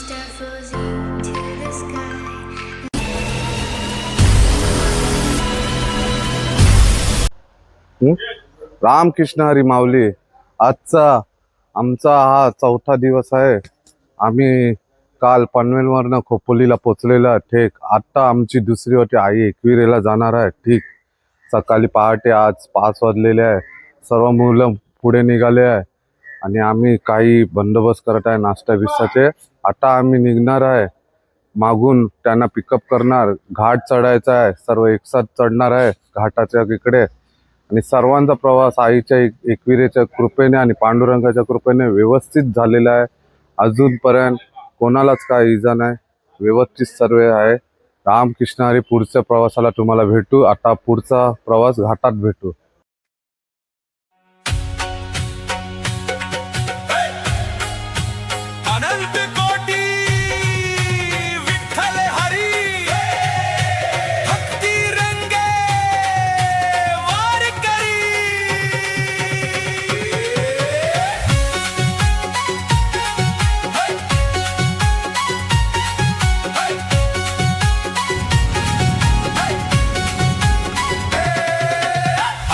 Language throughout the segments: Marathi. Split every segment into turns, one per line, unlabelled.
star falls into the sky.
Ramakrishna Hari माऊली. आजचा आमचा हा चौथा दिवस आहे. आम्ही काल पनवेलवरनं खोपोलीला पोचलेला ठीक. आता आमची दुसरी वाटी आई एकविरेला जाणार आहे ठीक. सकाळी पहाटे आज 5 वाजलेले आहे. सर्व मुलं पुढे निघाले आहे आणि आम्ही काही बंदोबस्त करत आहे नाश्ता बिस्ताचे. आता आम्ही निघणार आहे. मागून त्यांना पिकअप करणार. घाट चढायचा आहे. सर्व एकसाथ चढणार आहे घाटाच्या इकडे. आणि सर्वांचा प्रवास आईच्या एकविरेच्या कृपेने आणि पांडुरंगाच्या कृपेने व्यवस्थित झालेला आहे. अजूनपर्यंत कोणालाच काही इजा नाही. व्यवस्थित सर्व आहे. रामकृष्ण हरी. पुढच्या प्रवासाला तुम्हाला भेटू. आता पुढचा प्रवास घाटात भेटू.
अनंत कोटी विठ्ठल हरी भक्ती रंगे वारकरी.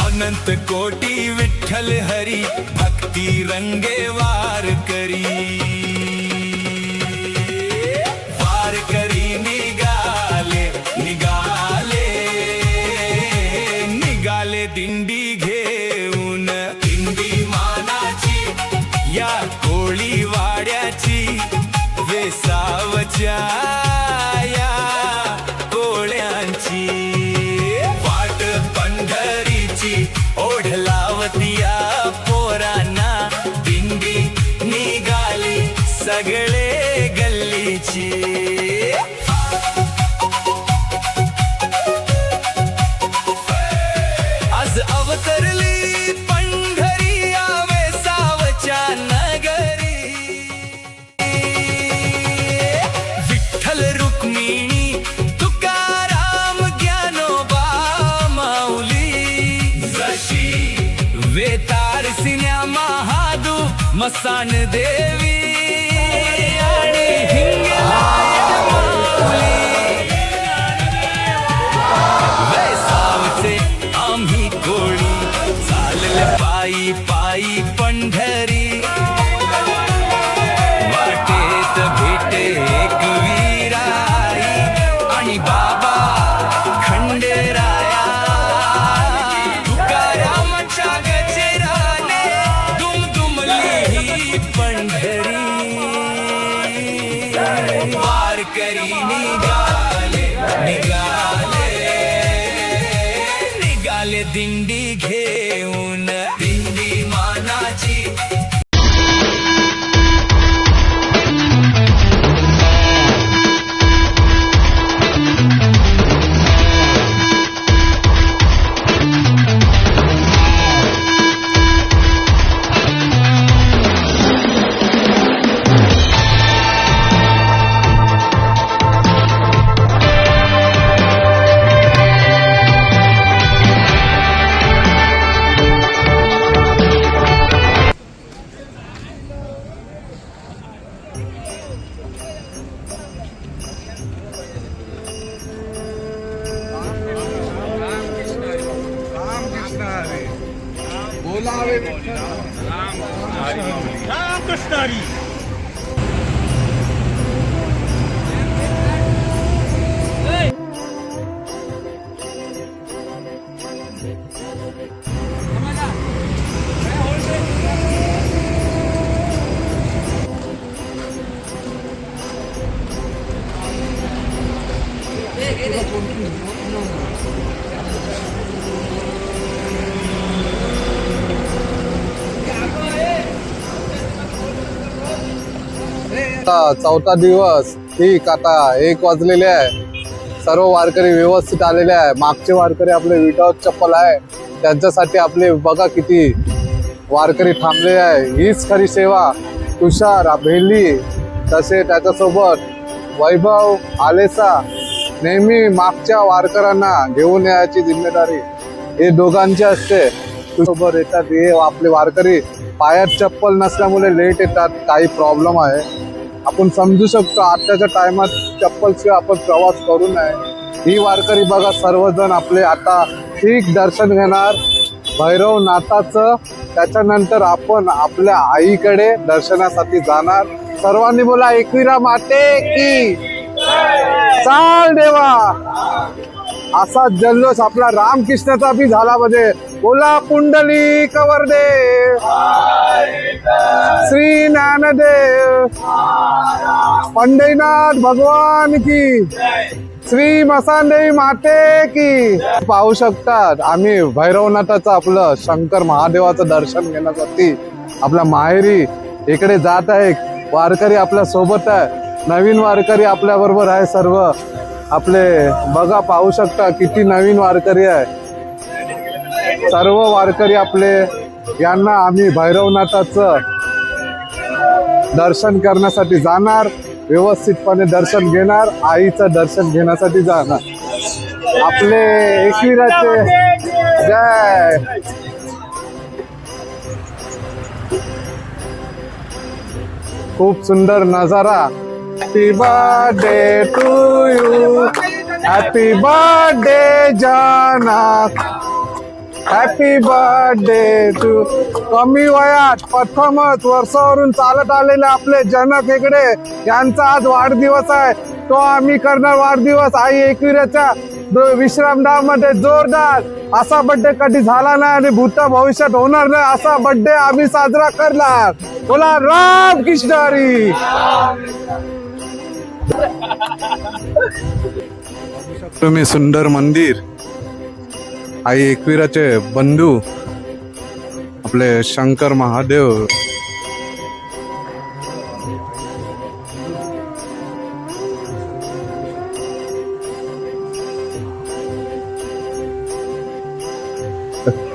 अनंत कोटी विठ्ठल हरी भक्ती रंगे वारकरी. वारकरी निघाले निघाले निघाले दिंडी घेऊन. दिंडी मानाची या कोळी वाड्याची वेसावच्या या कोळ्यांची. वाट पंढरीची ओढ लावतिया पोरांना. दिंडी निघाली सगळे गल्लीची. आज अवतरली पंढरी या वेसावच्या नगरी. विठ्ठल रुक्मिणी तुकाराम ज्ञानोबा माऊली. जशी वेतार सिन्या महादू मसान देवी आणि हिंगलाय माऊली. वेसावचे आम्ही कोळी चालले पायी पायी पंढरी. वाटेत भेटे एकविराई आणि बाबा खंडेराया. तुकारामाच्या गजराने दुमदुमली ही पंढरी. वारकरी निघाले निघाले निघाले दिंडी घेऊन. दिंडी मानाची
रामकृष्ण हरी.
चौथा दिवस ठीक. आता 1 वाजलेले आहे. सर्व वारकरी व्यवस्थित आलेले आहे. मागचे वारकरी आपले विटावत चप्पल आहे त्यांच्यासाठी आपले बघा किती वारकरी थांबले आहे. हीच खरी सेवा. तुषार भेली तसे त्याच्यासोबत वैभव आलेसा नेहमी मागच्या वारकऱ्यांना घेऊन यायची जिम्मेदारी हे दोघांची असते. सोबत येतात हे आपले वारकरी. पायात चप्पल नसल्यामुळे लेट येतात. काही प्रॉब्लेम आहे आपण समजू शकतो आताच्या टायमात चप्पलशिवाय आपण प्रवास करू नये. ही वारकरी बघा सर्वजण आपले आता ठीक दर्शन घेणार भैरवनाथाचं. त्याच्यानंतर आपण आपल्या आईकडे दर्शनासाठी जाणार. सर्वांनी बोला एकविरा माते की चाल देवा. असा जल्लोष आपला रामकृष्णाचा बी झाला पाहिजे. बोला पुंडलिक वरदे श्री ज्ञानदेव पंढरीनाथ भगवान की श्री मसानदेवी माते की. पाहू शकतात आम्ही भैरवनाथाचं आपलं शंकर महादेवाचं दर्शन घेण्यासाठी आपल्या माहेरी इकडे जात आहे. वारकरी आपल्या सोबत आहे. नवीन वारकरी आपल्या बरोबर आहे. सर्व आपले बघा पाहू शकता किती नवीन वारकरी आहे. सर्व वारकरी आपले यांना आम्ही भैरवनाथाचं दर्शन करण्यासाठी जाणार. व्यवस्थितपणे दर्शन घेणार. आईचं दर्शन घेण्यासाठी जाणार. आपले एकविराचे जय. खूप सुंदर नजारा. Happy birthday to you. Happy birthday जाना. Happy birthday to. कमी वयात प्रथमच वर्षावरून चालत आलेले आपले जनक हेगडे यांचा आज वाढदिवस आहे. तो आम्ही करणार वाढदिवस आई एकविराच्या विश्रामधाममध्ये. जोरदार असा बर्थडे कधी झाला नाही आणि भूत भविष्यात होणार नाही असा बर्थडे आम्ही साजरा करणार. बोला रामकृष्ण हरी. तुम्ही सुंदर मंदिर आई एकविराचे बंधू आपले शंकर महादेव.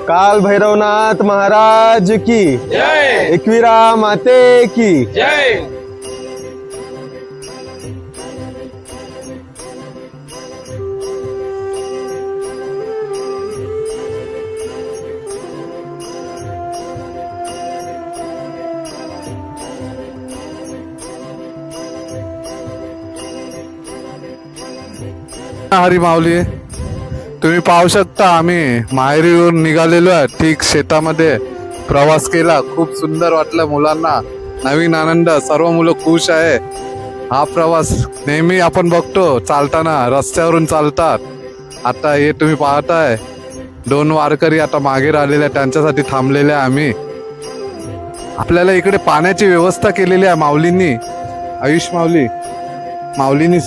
काल भैरवनाथ महाराज की
जय
एकविरा माते की
जय.
हरी माऊली. तुम्ही पाहू शकता आम्ही माहेरीवरून निघालेलो आहे. ठीक शेतामध्ये प्रवास केला. खूप सुंदर वाटलं मुलांना. नवीन आनंद. सर्व मुलं खुश आहे. हा प्रवास नेहमी आपण बघतो चालताना रस्त्यावरून चालतात. आता हे तुम्ही पाहताय 2 वारकरी आता मागे राहिलेले आहे. त्यांच्यासाठी थांबलेले आहे आम्ही. आपल्याला इकडे पाण्याची व्यवस्था केलेली आहे माऊलींनी. आयुष माऊलींनी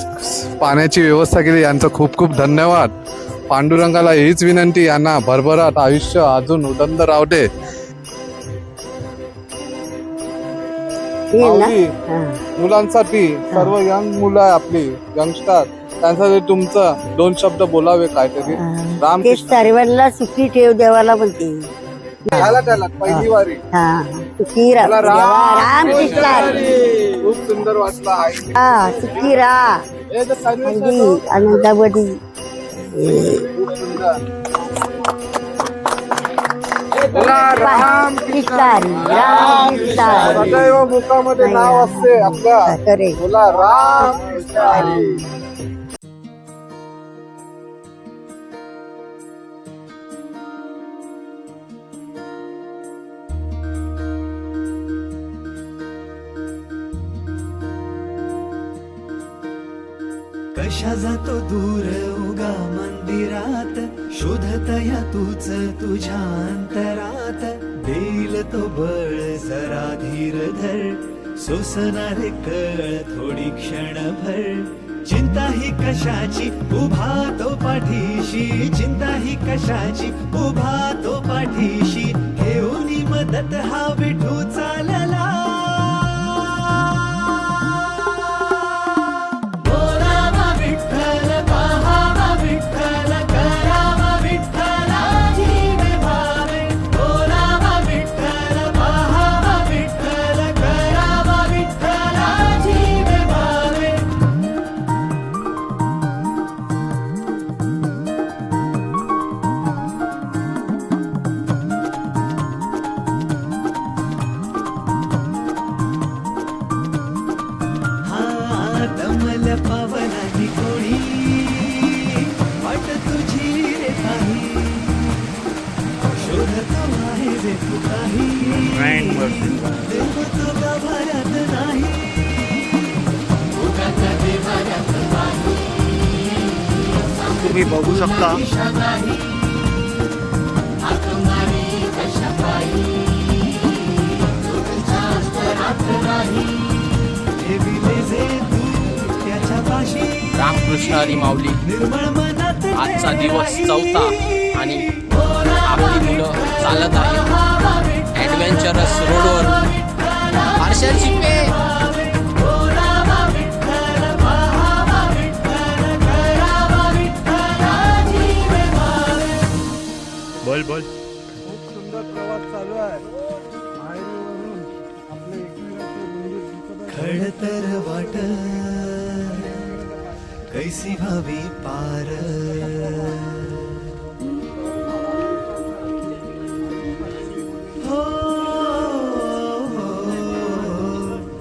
पाण्याची व्यवस्था केली. यांचं खूप खूप धन्यवाद. पांडुरंगाला हीच विनंती यांना भरभराट आयुष्य अजून उदंड राहू दे. माऊली, मुलांसाठी सर्व यंग मुलं आहे आपली यंगस्टर त्यांच्यासाठी तुमचं 2 शब्द बोलावे काहीतरी.
ते
रामकृष्ण.
सर्वांना सुखी ठेव देवाला म्हणते.
त्याला पहिली वारी.
हा सुखी राहा
मला
देवा, रामकृष्ण
हरी. खूप सुंदर वाटलं आई.
हा सुखी राहा
हे तर सर्वेच
हरी,
लोक.
आनंदामध्ये.
खूप सुंदर. बोला
रामकृष्ण हरी, रामकृष्ण हरी.
सदैव मुखामध्ये नाव असते आपल्या.
खरे.
बोला रामकृष्ण हरी.
कशा जातो दूर उगा मंदिरात शोधतया तूच तुझ्या अंतरात देईल तो बळ जरा धीर धर सोसणारे कळ थोडी क्षणभर चिंता ही कशाची उभा तो पाठीशी चिंता ही कशाची उभा तो पाठीशी घेऊन मदत हा विठू चालला
तुम्ही बघू शकता.
रामकृष्ण हरी माऊली. आजचा दिवस 4था आणि आपली मुलं चालत आहेत ॲडव्हेंचरस रोडवर. हर्षल शिपे बोल बोल.
खूप सुंदर प्रवास चालू आहे. माहेरीवरून आपले एकविराचे मंदिर दिसत आहे.
खडतर वाट कैसी भावी पार, हो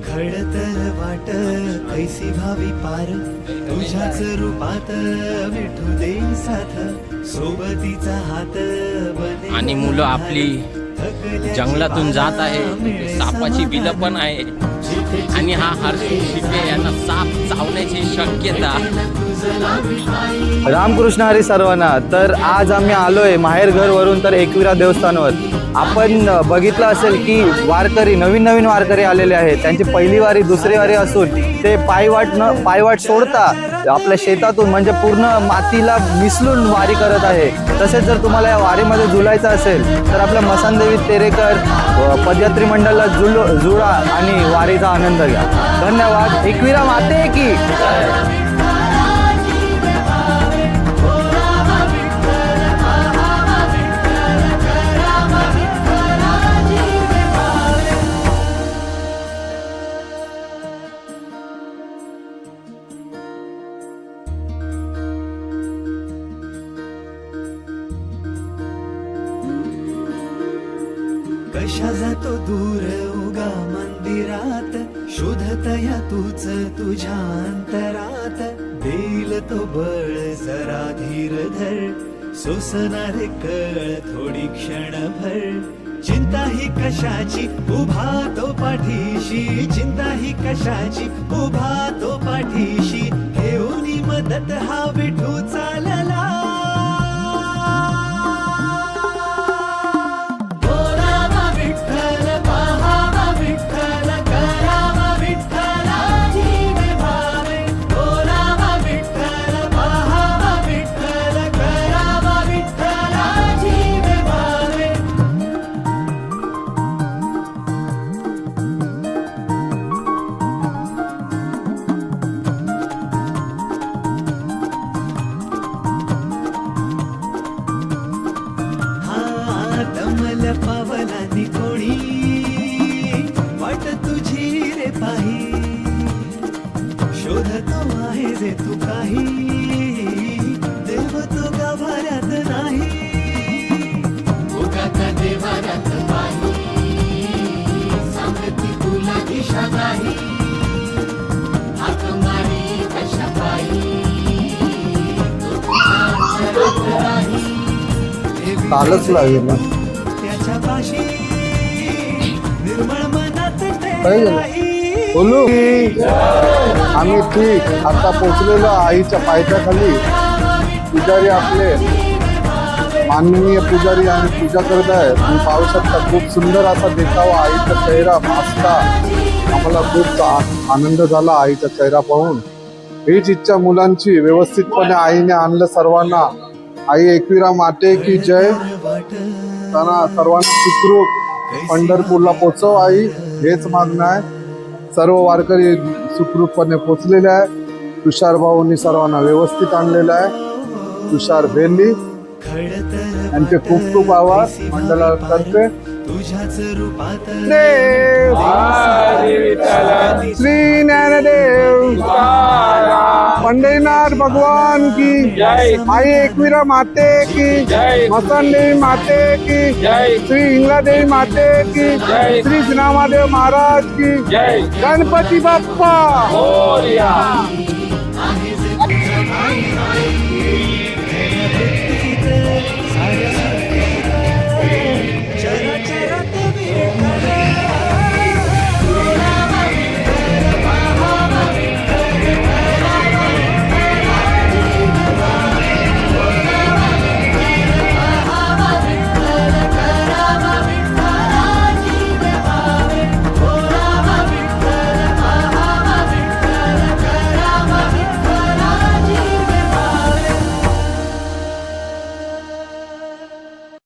खडतर वाट कैसी भावी पार, तुझ्याच रूपात विठू दे साथ, सोबतीचा हात बने.
आणि मुलं आपली जंगलातून जात आहे. सापाची बिलं पण आहे आणि हा हर्षल शिपे यांना साप चावण्याची शक्यता.
रामकृष्ण हरी सर्वांना. तर आज आम्ही आलोय माहेर घरवरून तर एकविरा देवस्थानवर. आपण बघितलं असेल की वारकरी नवीन वारकरी आलेले आहेत. त्यांची पहिली वारी दुसरी वारी असून ते पायवाट सोडता आपल्या शेतातून म्हणजे पूर्ण मातीला मिसळून वारी करत आहे. तसेच जर तुम्हाला या वारीमध्ये जुळायचं असेल तर आपल्या मसानदेवी तेरेकर पदयात्री मंडळाला जुळा आणि वारीचा आनंद घ्या. धन्यवाद. एकविरा माते की.
कशा जातो दूर उगा मंदिरात, शोधतया तूच तुझ्या अंतरात, देईल तो बळ जरा धीर धर, सोसणारे कळ थोडी क्षणभर, चिंता ही कशाची उभा तो पाठीशी, चिंता ही कशाची उभा तो पाठीशी, घेऊन मदत हा विठू चालला. दमल पावलानी कोणी वाट तुझी रे पाही, शोधतो आहे जे तू काही, देव तो गाभाऱ्यात नाही, उगाच देवाऱ्यात पाही, सांगती तुला दिशा नाही, हाक मारी कशा पायी,
कालच लागेल ना.
त्याच्या पाशी निर्मळ मनात
काय झालं? बोलू आम्ही ठीक आता पोचलेलो आईच्या पायथ्याखाली. पुजारी आपले माननीय पुजारी आणि पूजा करत आहे. तुम्ही पाहू शकता खूप सुंदर असा देखावा. आईचा चेहरा मस्त. आम्हाला खूप आनंद झाला आईचा चेहरा पाहून. हीच इच्छा मुलांची. व्यवस्थितपणे आईने आणलं सर्वांना. आई एकविरा माते की जय. त्यांना सर्वांना सुखरूप पंढरपूरला पोचव आई, हेच मागणं आहे. सर्व वारकरी सुखरूपपणे पोचलेले आहे. तुषार भाऊंनी सर्वांना व्यवस्थित आणलेलं आहे. तुषार बेल्ली यांचे खूप खूप आभार मंडळातर्फे.
तुझ्याच रूपात
देव श्री ज्ञानदेव पंढरीनाथ भगवान की आई एकविरा माते की, मसानदेवी माते की, श्री इंगलादेवी माते की, श्री श्रीनामादेव महाराज की, गणपती बाप्पा.